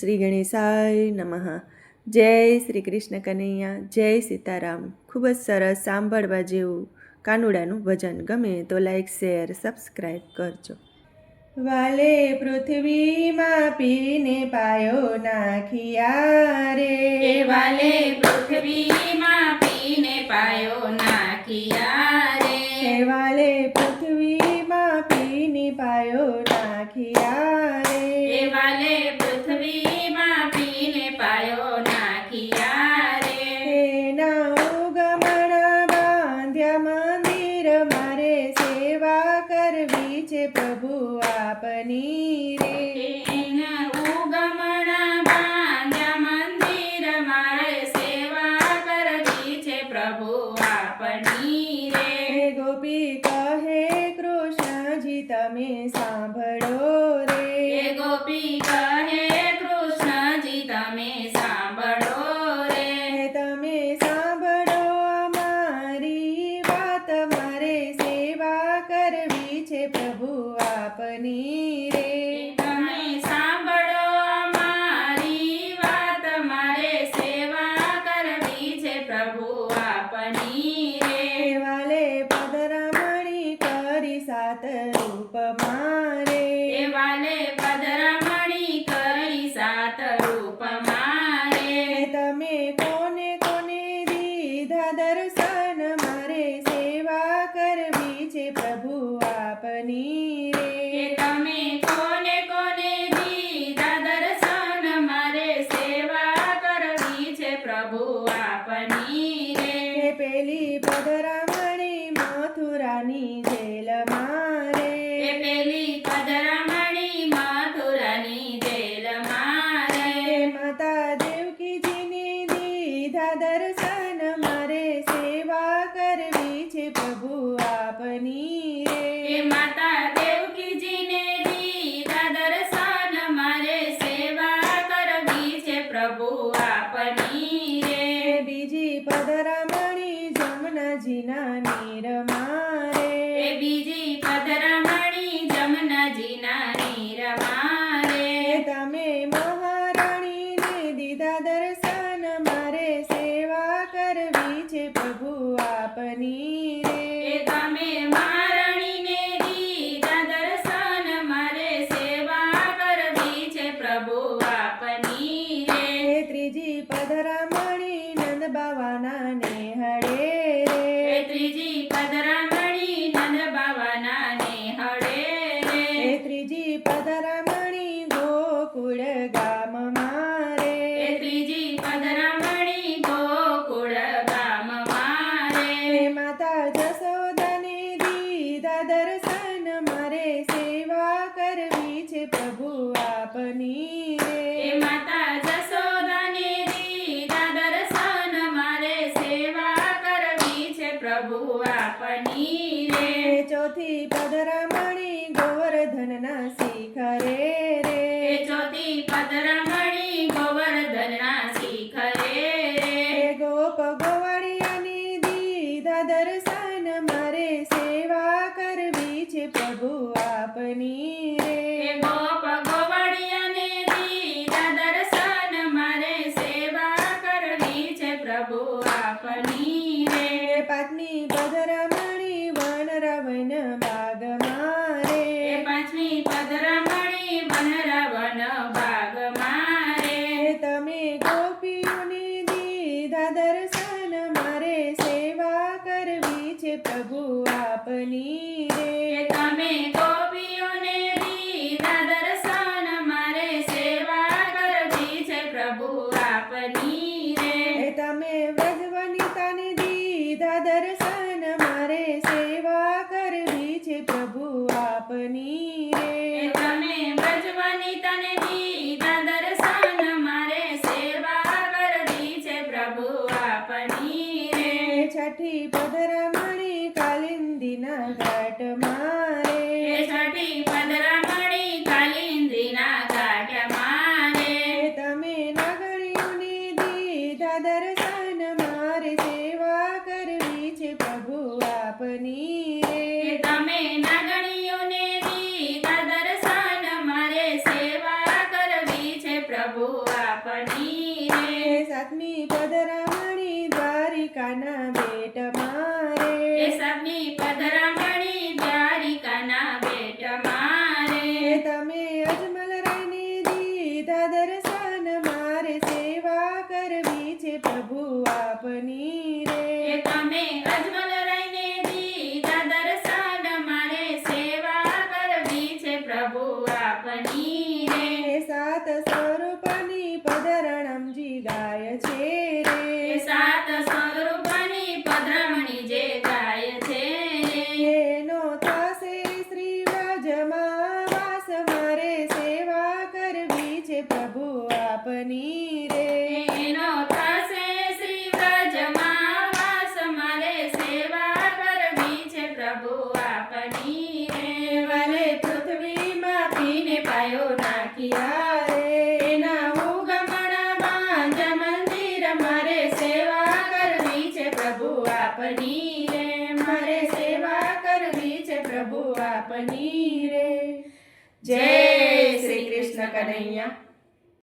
શ્રી ગણેશાય નમઃ. જય શ્રી કૃષ્ણ કનૈયા, જય સીતારામ. ખૂબ જ સરસ સાંભળવા જેવું કાનુડાનું ભજન. ગમે તો લાઈક, શેર, સબસ્ક્રાઈબ કરજો. વાલે પૃથ્વીમાં પીને પાયો નાખિયા રે, વાલે પૃથ્વીમાં પીને પાયો નાખિયા રે, વાલે પૃથ્વીમાં પીને પાયો નાખિયા રે, વાલે પૃથ્વીમાં પીને પાયો નાખિયા રે, એના ઉગમણા બાંધ્યા મંદિર, મારે સેવા કરવી છે પ્રભુ આપની રે. એના ઉગમણા બાંધ્યા મંદિર, મારે સેવા કરવી છે પ્રભુ આપની રે. ગોપી કહે કૃષ્ણજી તમે સાંભળો રે, ગોપી કહે કૃષ્ણજી તમે સાંભળો રે, તમે સાંભળો અમારી વાત, મારે સેવા કરવી છે પ્રભુ આપની રે. તમે સાંભળો અમારી વાત, મારે સેવા કરવી છે પ્રભુ આપની રે. વાલે પદરામણી કરી સાત રૂપ મારે, વાલે પદરામણી કરી સાત રૂપ મારે, તમે કોને કોને દીધા દર્શન, મારે સેવા કરવી છે પ્રભુ આપની રે. તમે કોને કોને દીધા દર્શન, મારે સેવા કરવી છે પ્રભુ આપની રે. પેલી પદરામણી મથુરાની જેલ મારે, પેલી પદરામણી મથુરાની જેલ મારે, માતા દેવકીજીને દીધા દર્શન, મારે સેવા કરવી છે પ્રભુ આપની રે. માતા દેવકીજીને દીધા દર્શન, મારે સેવા કરવી છે પ્રભુ આપની રે. બીજી પદરામણી જમનાજીના નીર મારે, બીજી પદરામણી જમનાજીના નીર મારે, તમે મહારાણીને દીધા દર્શન, મારે સેવા કરવી છે પ્રભુ આપની રે. તમે મહારાણીને દીધા દર્શન, મારે સેવા કરવી છે પ્રભુ આપની રે. ત્રીજી પદરામણી નંદ બાવાના નેહળે રે, ત્રીજી પદરામણી નંદ બાવાના નેહળે રે, ત્રીજી પદરામણી ગોકુળ ગામ મારે, ત્રીજી પદરામણી ગોકુળ ગામ મારે, માતા જશોદાને દીધા દર્શન, મારે સેવા કરવી છે પ્રભુ આપની રે. માતા જશોદાને દીધા દર્શન, મારે સેવા કરવી છે પ્રભુ આપની રે. ચોથી પદરામણી ગોવર્ધનના શિખરે રે, ચોથી પદરામણી ગોવર્ધનના શિખરે રે, ગોપ ગોવાળિયાને દીધા દર્શન, મારે સેવા કરવી છે પ્રભુ આપની રે. ગોપ ગોવાળિયાને દીધા દર્શન, મારે સેવા કરવી છે પ્રભુ આપની રે. પાંચમી પદરામણી વન રાવણ બાગ મારે, પાંચમી પદરામણી વનરાવન બાગ મારે, તમે ગોપીઓને દીધા દર્શન, મારે સેવા કરવી છે પ્રભુ આપની રે. તમે ગોપીઓને દીધા દર્શન, મારે સેવા કરવી છે પ્રભુ આપની રે. તમે વ્રજવનિતાને દીધા દર્શન, મારે સેવા કરવી છે પ્રભુ આપની રે. તમે વ્રજવનિતાને દીધા દર્શન, મારે સેવા કરવી છે પ્રભુ આપની રે. છઠ્ઠી પદરામણી કાલિંદીના ઘાટ મારે, છઠ્ઠી પદરામણી કાલિંદીના ઘાટ મારે, તમે નાગણીઓને દીધા દર્શન, મારે સેવા કરવી છે પ્રભુ આપની રે. તમે નાગણીઓને દીધા દર્શન, મારે સેવા કરવી છે પ્રભુ આપની રે વાલે પૃથ્વીમાં પીને પાયો નાખ્યા રે એના ઉગમણામાં જ મંદિર મારે સેવા કરવી છે પ્રભુ આપની રે મારે સેવા કરવી છે પ્રભુ આપની રે જય શ્રી કૃષ્ણ કનૈયા